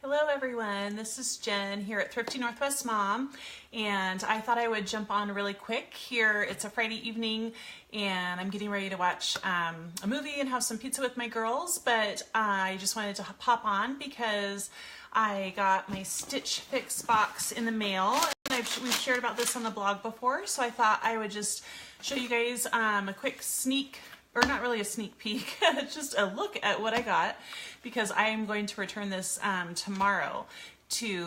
Hello everyone, this is Jen here at Thrifty Northwest Mom, and I thought I would jump on really quick here. It's a Friday evening and I'm getting ready to watch a movie and have some pizza with my girls, but I just wanted to pop on because I got my Stitch Fix box in the mail. We've shared about this on the blog before, so I thought I would just show you guys a quick sneak, or not really a sneak peek, just a look at what I got, because I am going to return this tomorrow to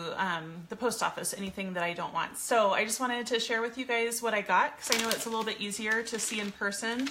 the post office, anything that I don't want. So I just wanted to share with you guys what I got, because I know it's a little bit easier to see in person.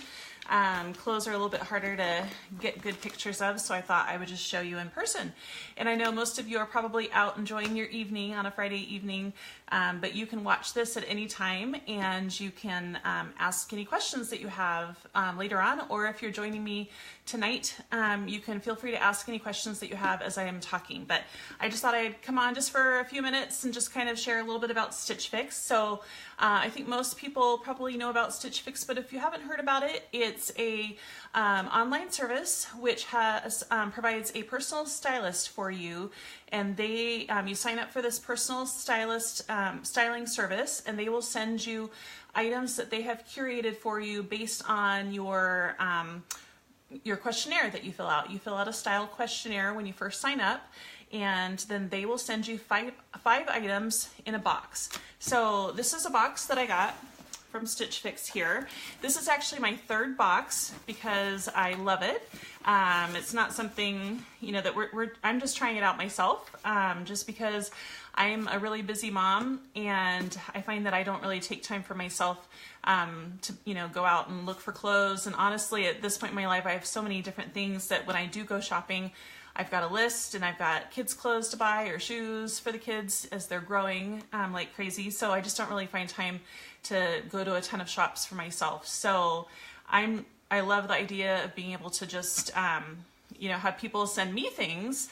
Clothes are a little bit harder to get good pictures of, so I thought I would just show you in person. And I know most of you are probably out enjoying your evening on a Friday evening, but you can watch this at any time and you can ask any questions that you have later on, or if you're joining me tonight, you can feel free to ask any questions that you have as I am talking. But I just thought I'd come on just for a few minutes and just kind of share a little bit about Stitch Fix. So I think most people probably know about Stitch Fix, but if you haven't heard about it, it's a online service which has provides a personal stylist for you, and they you sign up for this personal stylist styling service, and they will send you items that they have curated for you based on your questionnaire that you fill out. You fill out a style questionnaire when you first sign up, and then they will send you five items in a box. So this is a box that I got from Stitch Fix here. This is actually my third box because I love it. It's not something, you know, that I'm just trying it out myself, just because I'm a really busy mom and I find that I don't really take time for myself to, you know, go out and look for clothes. And honestly, at this point in my life, I have so many different things that when I do go shopping, I've got a list and I've got kids' clothes to buy or shoes for the kids as they're growing like crazy. So I just don't really find time to go to a ton of shops for myself. So I love the idea of being able to just, you know, have people send me things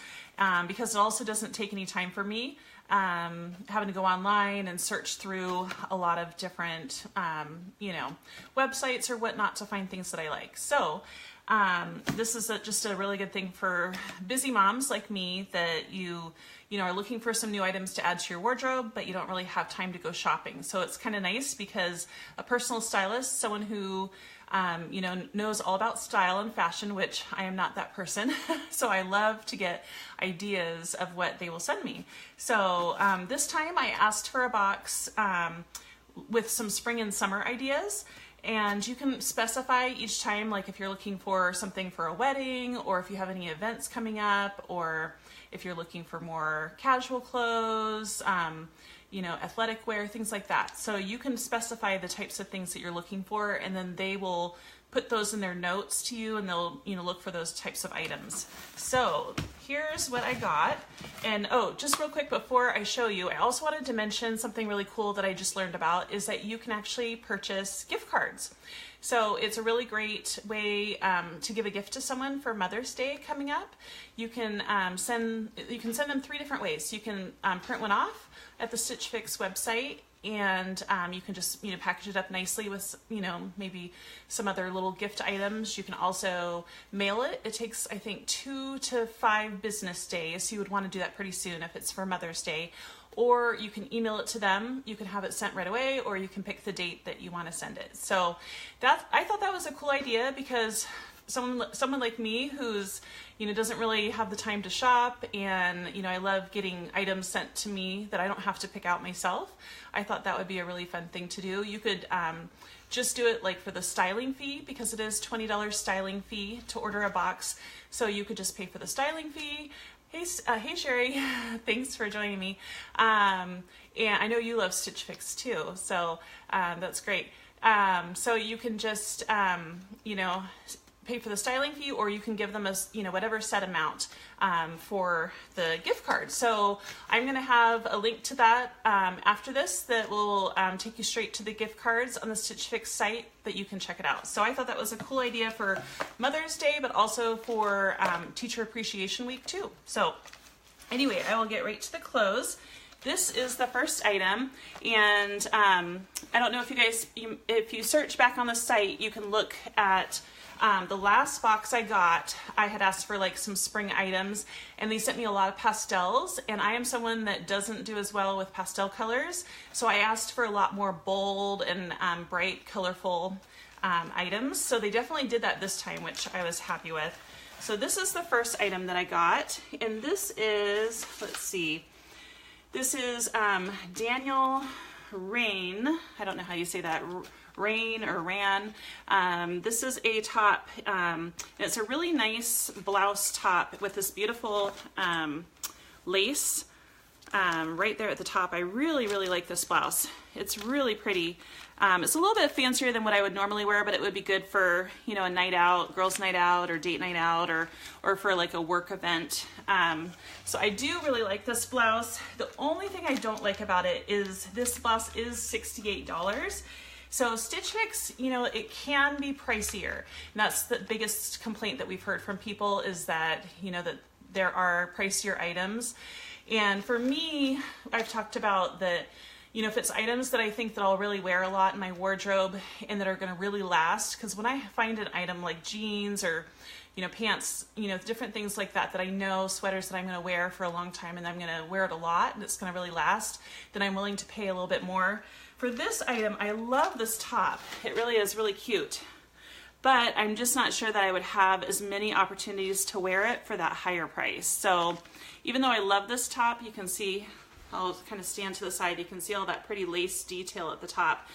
because it also doesn't take any time for me having to go online and search through a lot of different, you know, websites or whatnot to find things that I like. So this is just a really good thing for busy moms like me that you know, are looking for some new items to add to your wardrobe, but you don't really have time to go shopping. So it's kind of nice because a personal stylist, someone who, you know, knows all about style and fashion, which I am not that person. So I love to get ideas of what they will send me. So this time I asked for a box with some spring and summer ideas. And you can specify each time, like if you're looking for something for a wedding, or if you have any events coming up, or if you're looking for more casual clothes, you know, athletic wear, things like that. So you can specify the types of things that you're looking for, and then they will put those in their notes to you, and they'll, you know, look for those types of items. So here's what I got. And oh, just real quick before I show you, I also wanted to mention something really cool that I just learned about, is that you can actually purchase gift cards. So it's a really great way to give a gift to someone for Mother's Day coming up. You can send them 3 different ways. You can print one off at the Stitch Fix website, and you can just, you know, package it up nicely with, you know, maybe some other little gift items. You can also mail it. It takes, I think, 2 to 5 business days. So you would want to do that pretty soon if it's for Mother's Day. Or you can email it to them. You can have it sent right away, or you can pick the date that you want to send it. So I thought that was a cool idea, because someone like me who's, you know, doesn't really have the time to shop, and, you know, I love getting items sent to me that I don't have to pick out myself. I thought that would be a really fun thing to do. You could just do it like for the styling fee, because it is $20 styling fee to order a box. So you could just pay for the styling fee. Hey Sherry, thanks for joining me. And I know you love Stitch Fix too, so that's great. So you can just, you know, pay for the styling fee, or you can give them a, you know, whatever set amount for the gift card. So I'm going to have a link to that after this that will take you straight to the gift cards on the Stitch Fix site that you can check it out. So I thought that was a cool idea for Mother's Day, but also for Teacher Appreciation Week too. So anyway, I will get right to the clothes. This is the first item, and I don't know if you guys, if you search back on the site, you can look at The last box I got, I had asked for like some spring items, and they sent me a lot of pastels, and I am someone that doesn't do as well with pastel colors, so I asked for a lot more bold and bright, colorful items. So they definitely did that this time, which I was happy with. So this is the first item that I got, and this is, let's see, this is Daniel Rain. I don't know how you say that, Rain or Ran. This is a top, it's a really nice blouse top with this beautiful lace right there at the top. I really, really like this blouse. It's really pretty. It's a little bit fancier than what I would normally wear, but it would be good for, you know, a night out, girls' night out, or date night out, or for like a work event. So I do really like this blouse. The only thing I don't like about it is this blouse is $68. So Stitch Fix, you know, it can be pricier. And that's the biggest complaint that we've heard from people, is that, you know, that there are pricier items. And for me, I've talked about that, you know, if it's items that I think that I'll really wear a lot in my wardrobe and that are going to really last, because when I find an item like jeans or, you know, pants, you know, different things like that, that I know, sweaters that I'm going to wear for a long time and I'm going to wear it a lot and it's going to really last, then I'm willing to pay a little bit more. For this item, I love this top. It really is really cute, but I'm just not sure that I would have as many opportunities to wear it for that higher price. So even though I love this top, you can see, I'll kind of stand to the side, you can see all that pretty lace detail at the top.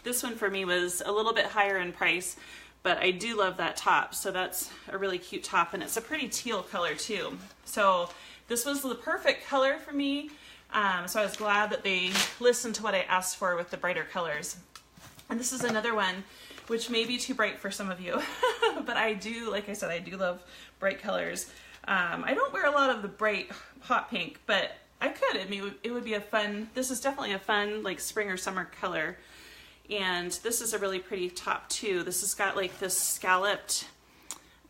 This one for me was a little bit higher in price, but I do love that top. So that's a really cute top, and it's a pretty teal color too. So this was the perfect color for me. So I was glad that they listened to what I asked for with the brighter colors. And this is another one which may be too bright for some of you, but I do, like I said, I do love bright colors. I don't wear a lot of the bright hot pink, but I could. I mean, it would be a fun, this is definitely a fun like spring or summer color. And this is a really pretty top too. This has got like this scalloped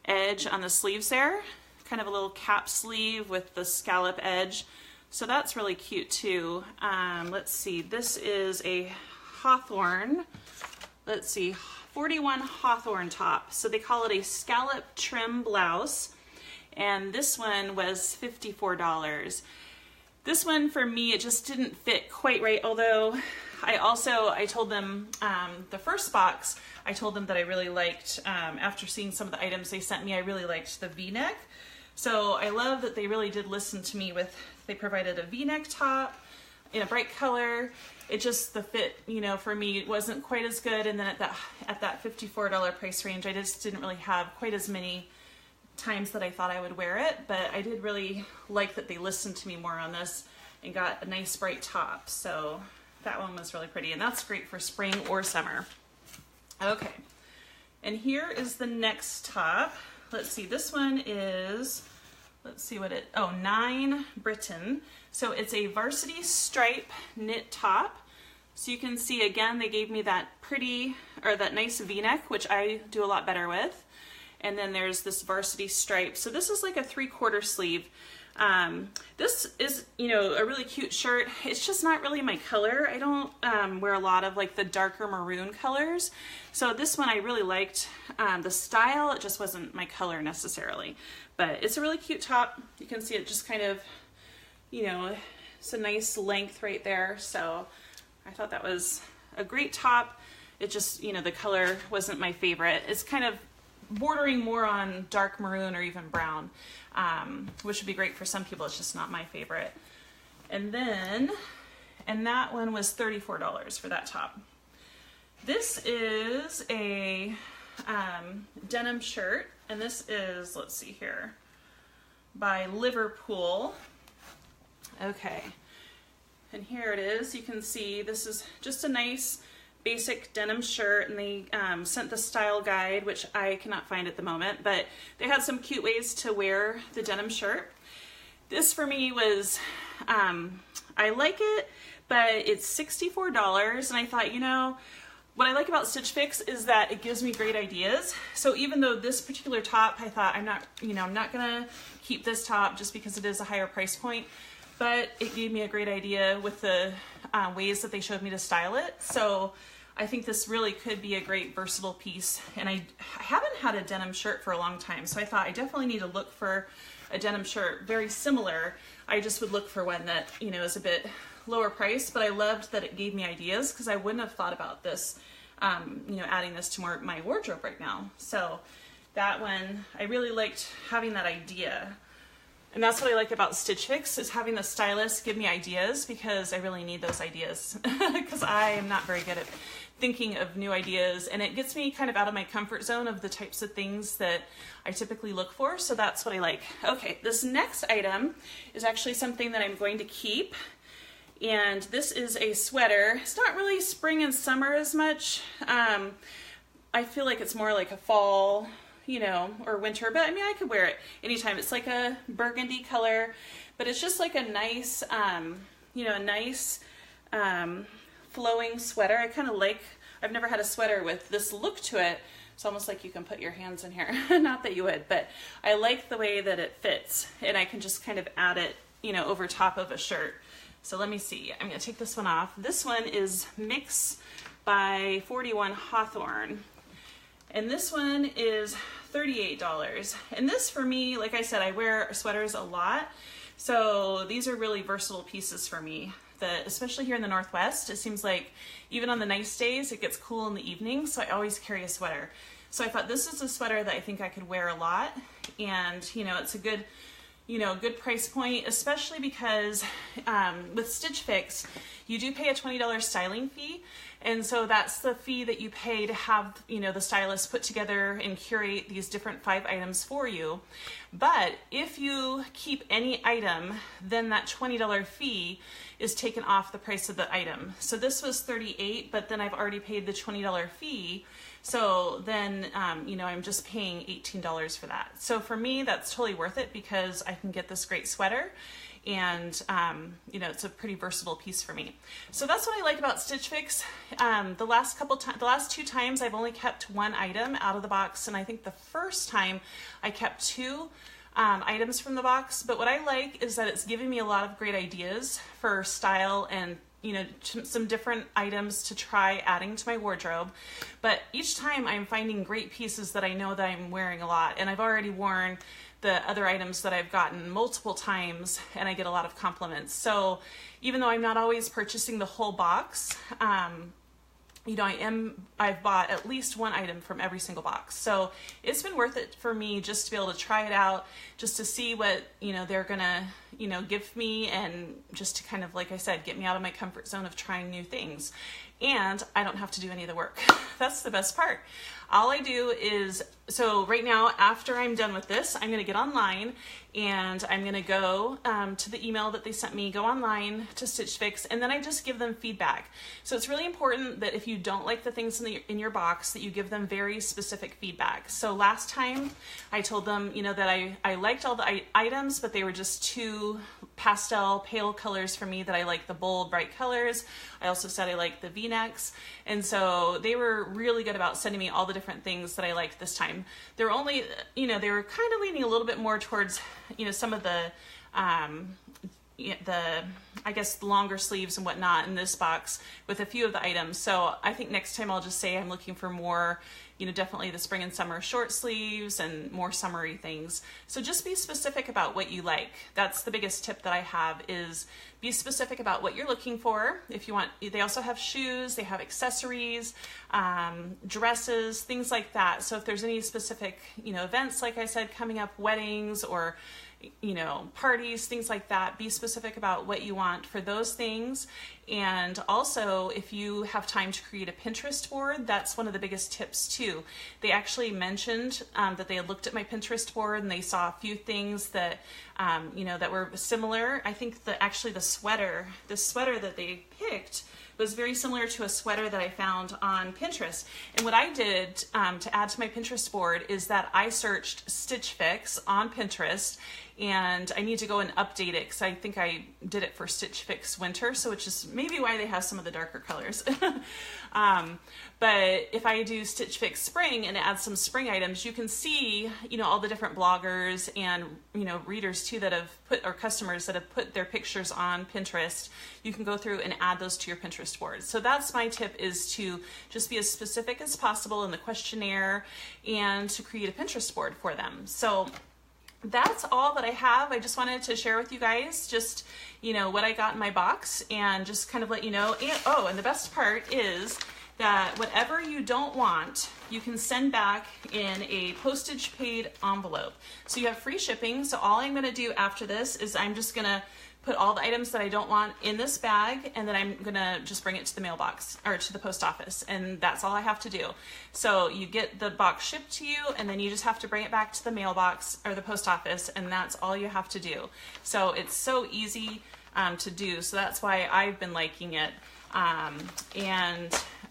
edge on the sleeves there, kind of a little cap sleeve with the scallop edge. So that's really cute too. Let's see, this is a Hawthorne, let's see, 41 Hawthorne top. So they call it a scallop trim blouse. And this one was $54. This one for me, it just didn't fit quite right. Although I told them, the first box, I told them that I really liked, after seeing some of the items they sent me, I really liked the V-neck. So I love that they really did listen to me with, they provided a V-neck top in a bright color. It just, the fit, you know, for me, it wasn't quite as good. And then at that $54 price range, I just didn't really have quite as many times that I thought I would wear it, but I did really like that they listened to me more on this and got a nice bright top. So that one was really pretty, and that's great for spring or summer. Okay, and here is the next top. Let's see, this one is, let's see what it, oh, 9 Britain. So it's a varsity stripe knit top. So you can see, again, they gave me that pretty, or that nice V-neck, which I do a lot better with. And then there's this varsity stripe. So this is like a 3/4 sleeve. This is, you know, a really cute shirt. It's just not really my color. I don't wear a lot of like the darker maroon colors. So this one I really liked. The style, it just wasn't my color necessarily. But it's a really cute top. You can see it just kind of, you know, it's a nice length right there. So I thought that was a great top. It just, you know, the color wasn't my favorite. It's kind of bordering more on dark maroon or even brown, which would be great for some people. It's just not my favorite. And that one was $34 for that top. This is a denim shirt, and this is, let's see here, by Liverpool. Okay, and here it is. You can see this is just a nice basic denim shirt, and they sent the style guide, which I cannot find at the moment, but they had some cute ways to wear the denim shirt. This for me was, I like it, but it's $64, and I thought, you know, what I like about Stitch Fix is that it gives me great ideas. So even though this particular top, I thought I'm not gonna keep this top just because it is a higher price point, but it gave me a great idea with the ways that they showed me to style it. So I think this really could be a great versatile piece. And I haven't had a denim shirt for a long time, so I thought I definitely need to look for a denim shirt very similar. I just would look for one that, you know, is a bit lower price, but I loved that it gave me ideas because I wouldn't have thought about this, you know, adding this to my wardrobe right now. So that one, I really liked having that idea. And that's what I like about Stitch Fix, is having the stylist give me ideas, because I really need those ideas because I am not very good at thinking of new ideas, and it gets me kind of out of my comfort zone of the types of things that I typically look for. So that's what I like. Okay, this next item is actually something that I'm going to keep. And this is a sweater. It's not really spring and summer as much. I feel like it's more like a fall, you know, or winter, but I mean, I could wear it anytime. It's like a burgundy color, but it's just like a nice, you know, a nice flowing sweater. I kind of like, I've never had a sweater with this look to it. It's almost like you can put your hands in here. Not that you would, but I like the way that it fits, and I can just kind of add it, you know, over top of a shirt. So let me see. I'm going to take this one off. This one is Mix by 41 Hawthorne. And this one is $38. And this, for me, like I said, I wear sweaters a lot. So these are really versatile pieces for me. Especially here in the Northwest, it seems like even on the nice days, it gets cool in the evening. So I always carry a sweater. So I thought this is a sweater that I think I could wear a lot. And, you know, it's a good, you know, good price point, especially because with Stitch Fix, you do pay a $20 styling fee. And so that's the fee that you pay to have, you know, the stylist put together and curate these different 5 items for you. But if you keep any item, then that $20 fee is taken off the price of the item. So this was $38, but then I've already paid the $20 fee. So then, you know, I'm just paying $18 for that. So for me, that's totally worth it, because I can get this great sweater, and you know, it's a pretty versatile piece for me. So that's what I like about Stitch Fix. The last 2 times I've only kept 1 item out of the box, and I think the first time I kept 2 items from the box. But what I like is that it's giving me a lot of great ideas for style and, you know, some different items to try adding to my wardrobe. But each time I'm finding great pieces that I know that I'm wearing a lot, and I've already worn the other items that I've gotten multiple times, and I get a lot of compliments. So even though I'm not always purchasing the whole box, you know, I've bought at least 1 item from every single box. So it's been worth it for me just to be able to try it out, just to see what, you know, they're gonna, you know, give me, and just to kind of, like I said, get me out of my comfort zone of trying new things. And I don't have to do any of the work. That's the best part. All I do is, so right now, after I'm done with this, I'm gonna get online, and I'm gonna go to the email that they sent me, go online to Stitch Fix, and then I just give them feedback. So it's really important that if you don't like the things in your box, that you give them very specific feedback. So last time I told them, you know, that I liked all the items, but they were just too pastel, pale colors for me, that I like the bold, bright colors. I also said I like the V-necks. And so they were really good about sending me all the different things that I liked this time. They were only, you know, they were kind of leaning a little bit more towards, you know, some of the, I guess, longer sleeves and whatnot in this box with a few of the items. So I think next time I'll just say I'm looking for more, you know, definitely the spring and summer short sleeves and more summery things. So just be specific about what you like. That's the biggest tip that I have, is be specific about what you're looking for. If you want, they also have shoes, they have accessories, dresses, things like that. So if there's any specific, you know, events, like I said, coming up, weddings or, you know, parties, things like that, be specific about what you want for those things. And also, if you have time to create a Pinterest board, that's one of the biggest tips too. They actually mentioned that they had looked at my Pinterest board, and they saw a few things that, you know, that were similar. I think that actually the sweater that they picked was very similar to a sweater that I found on Pinterest. And what I did to add to my Pinterest board is that I searched Stitch Fix on Pinterest, and I need to go and update it because I think I did it for Stitch Fix Winter, so which is maybe why they have some of the darker colors. But if I do Stitch Fix Spring and add some spring items, you can see, you know, all the different bloggers and, you know, readers too that have put, or customers that have put their pictures on Pinterest. You can go through and add those to your Pinterest board. So that's my tip, is to just be as specific as possible in the questionnaire and to create a Pinterest board for them. So that's all that I have. I just wanted to share with you guys just, you know, what I got in my box and just kind of let you know. And, oh, and the best part is that whatever you don't want, you can send back in a postage paid envelope. So you have free shipping. So all I'm going to do after this is I'm just going to put all the items that I don't want in this bag, and then I'm going to just bring it to the mailbox or to the post office. And that's all I have to do. So you get the box shipped to you, and then you just have to bring it back to the mailbox or the post office, and that's all you have to do. So it's so easy to do. So that's why I've been liking it.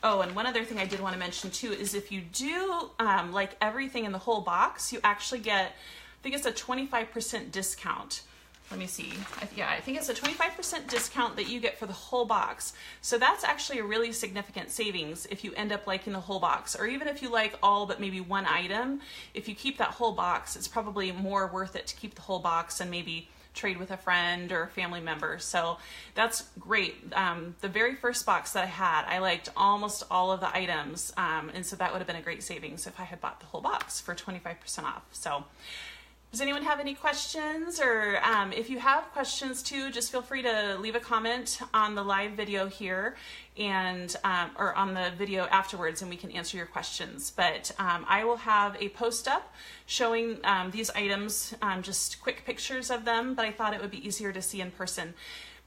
Oh, and one other thing I did want to mention too is if you do like everything in the whole box, you actually get, I think it's a 25% discount. Let me see. Yeah, I think it's a 25% discount that you get for the whole box. So that's actually a really significant savings if you end up liking the whole box, or even if you like all but maybe one item. If you keep that whole box, it's probably more worth it to keep the whole box and maybe trade with a friend or a family member. So that's great. The very first box that I had, I liked almost all of the items. And so that would have been a great savings if I had bought the whole box for 25% off. So does anyone have any questions? Or if you have questions too, just feel free to leave a comment on the live video here and or on the video afterwards, and we can answer your questions. But I will have a post up showing these items, just quick pictures of them, but I thought it would be easier to see in person.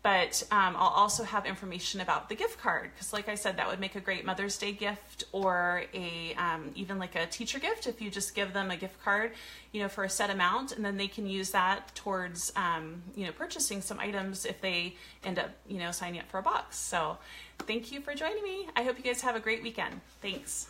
But I'll also have information about the gift card, because like I said, that would make a great Mother's Day gift, or a even like a teacher gift if you just give them a gift card, you know, for a set amount, and then they can use that towards you know, purchasing some items if they end up, you know, signing up for a box. So thank you for joining me. I hope you guys have a great weekend. Thanks.